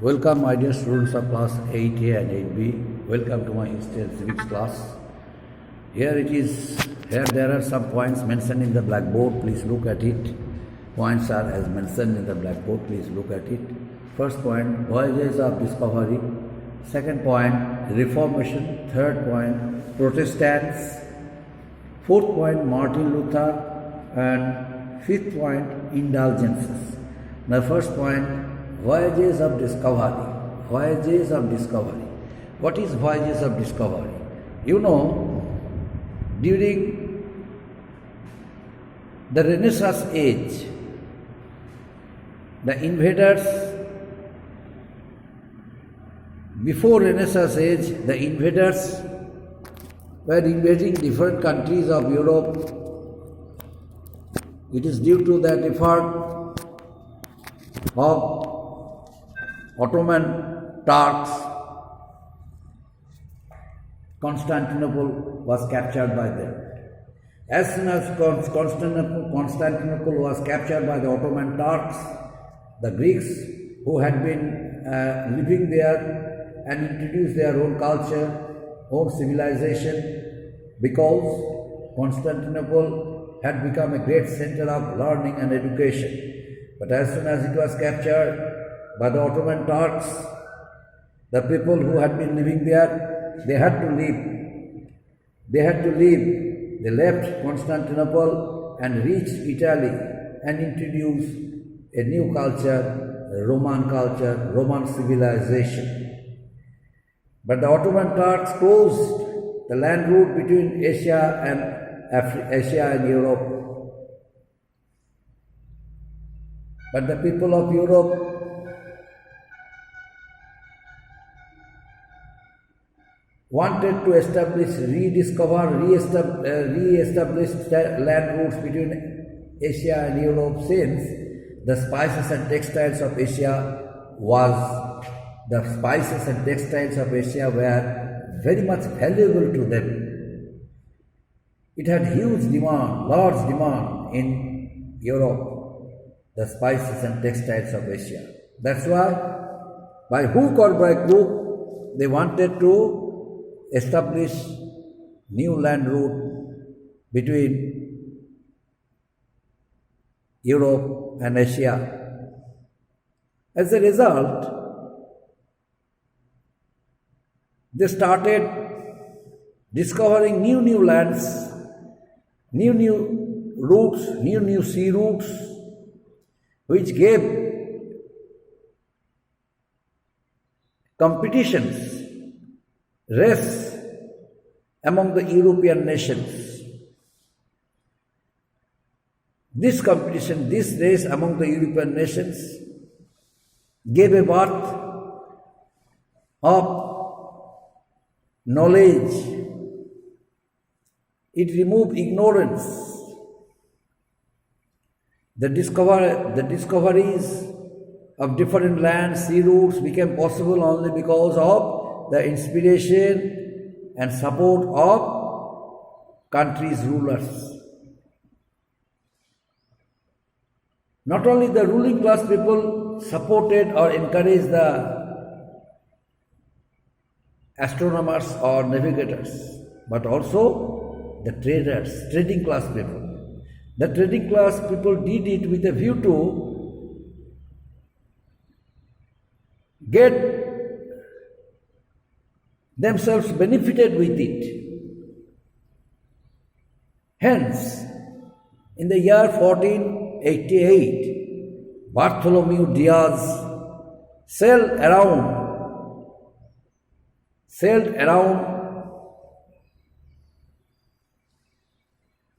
Welcome, my dear students of class 8A and 8B. Welcome to my history and civics class. Here there are some points mentioned in the blackboard. Please look at it. Points are as mentioned in the blackboard. Please look at it. First point, voyages of discovery. Second point, reformation. Third point, Protestants. Fourth point, Martin Luther. And fifth point, indulgences. Now, first point, voyages of discovery. Voyages of discovery. What is voyages of discovery? You know, during the Renaissance age, the invaders, before Renaissance age, the invaders were invading different countries of Europe. It is due to that effort of Ottoman Turks. Constantinople was captured by them. As soon as Constantinople was captured by the Ottoman Turks, the Greeks who had been living there and introduced their own culture, own civilization, because Constantinople had become a great center of learning and education. But as soon as it was captured by the Ottoman Turks, the people who had been living there, they had to leave. They left Constantinople and reached Italy and introduced a new culture, Roman civilization. But the Ottoman Turks closed the land route between Asia and Europe. But the people of Europe wanted to re-establish land routes between Asia and Europe, since the spices and textiles of Asia were very much valuable to them. It had large demand in Europe, the spices and textiles of Asia. That's why, by hook or by crook, they wanted to establish new land route between Europe and Asia. As a result, they started discovering new lands, new routes, new sea routes, which gave competitions, race among the European nations. This competition, this race among the European nations gave a birth of knowledge. It removed ignorance. The discoveries of different lands, sea routes became possible only because of the inspiration and support of countries' rulers. Not only the ruling class people supported or encouraged the astronomers or navigators, but also the trading class people. The trading class people did it with a view to get themselves benefited with it. Hence, in the year 1488, Bartholomew Diaz sailed around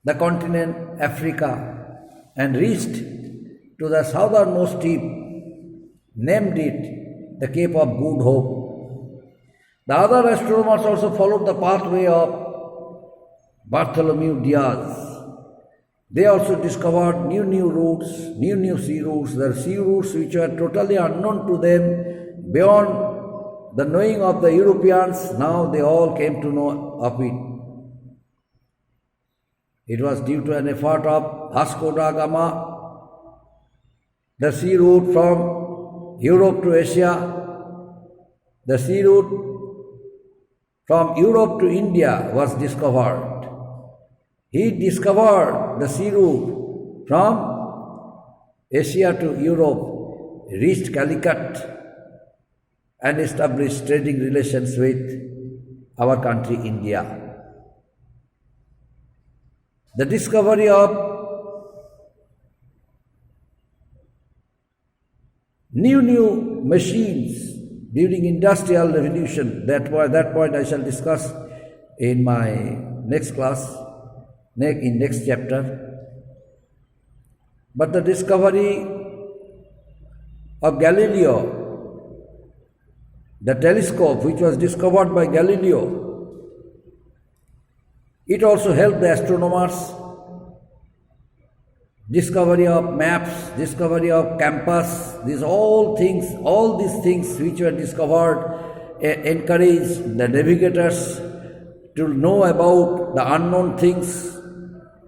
the continent Africa and reached to the southernmost tip, named it the Cape of Good Hope. The other astronomers also followed the pathway of Bartholomew Diaz. They also discovered new routes, new sea routes, the sea routes which were totally unknown to them, beyond the knowing of the Europeans. Now they all came to know of it. It was due to an effort of Vasco da Gama, the sea route from Europe to Asia, the sea route from Europe to India was discovered. He discovered the sea route from Asia to Europe, reached Calicut, and established trading relations with our country, India. The discovery of new machines during industrial revolution, that point I shall discuss in my next class, in next chapter. But the discovery of Galileo, the telescope which was discovered by Galileo, it also helped the astronomers. Discovery of maps, discovery of compass, all these things which were discovered encouraged the navigators to know about the unknown things,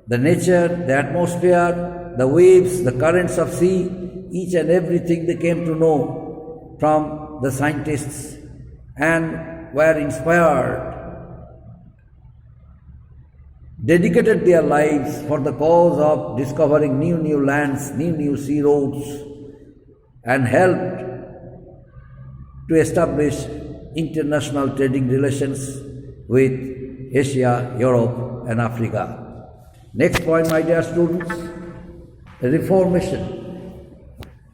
the nature, the atmosphere, the waves, the currents of sea, each and everything they came to know from the scientists and were inspired, dedicated their lives for the cause of discovering new lands, new sea roads, and helped to establish international trading relations with Asia, Europe, and Africa. Next point, my dear students, Reformation.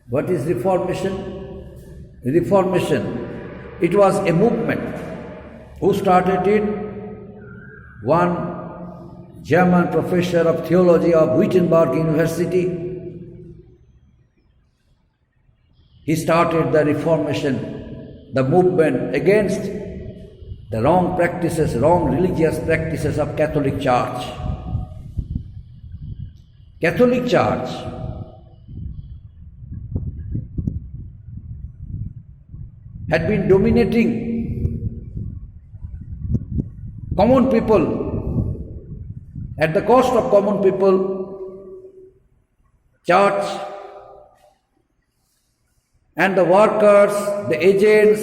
What is Reformation? Reformation, it was a movement. Who started it? One German professor of theology of Wittenberg University. He started the Reformation, the movement against the wrong practices, wrong religious practices of Catholic Church. Catholic Church had been dominating common people. At the cost of common people, church and the workers, the agents,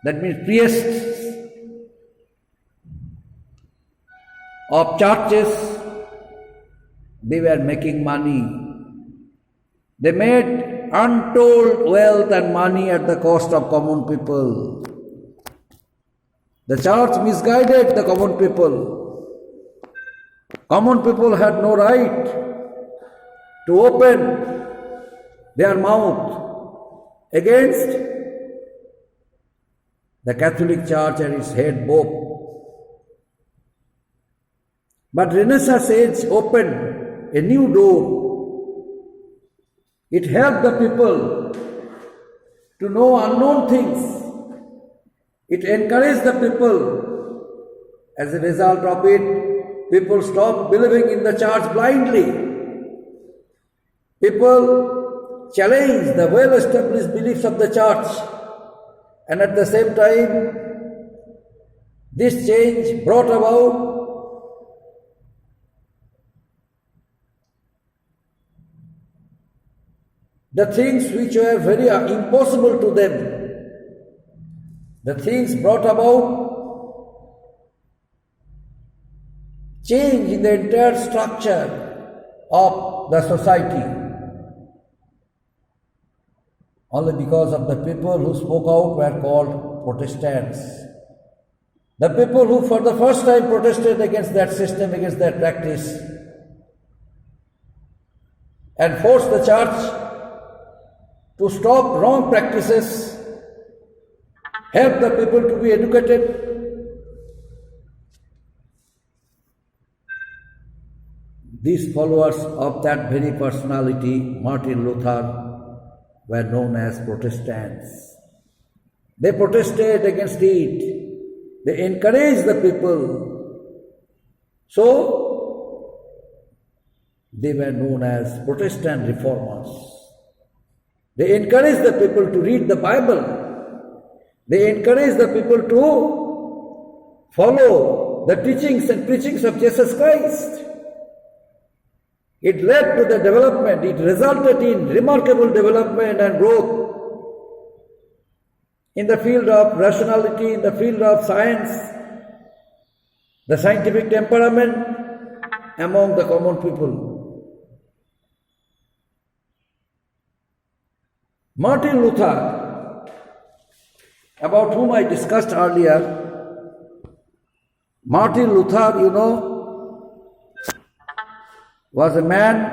that means priests of churches, they were making money. They made untold wealth and money at the cost of common people. The church misguided the common people. Common people had no right to open their mouth against the Catholic Church and its head Pope. But Renaissance age opened a new door. It helped the people to know unknown things. It encouraged the people. As a result of it, people stopped believing in the church blindly. People challenged the well-established beliefs of the church. And at the same time, this change brought about the things which were very impossible to them. The things brought about change in the entire structure of the society. Only because of the people who spoke out were called Protestants. The people who for the first time protested against that system, against that practice, and forced the church to stop wrong practices, help the people to be educated. These followers of that very personality, Martin Luther, were known as Protestants. They protested against it. They encouraged the people. So, they were known as Protestant reformers. They encouraged the people to read the Bible. They encouraged the people to follow the teachings and preachings of Jesus Christ. It led to the development, it resulted in remarkable development and growth in the field of rationality, in the field of science, the scientific temperament among the common people. Martin Luther, about whom I discussed earlier, Martin Luther, was a man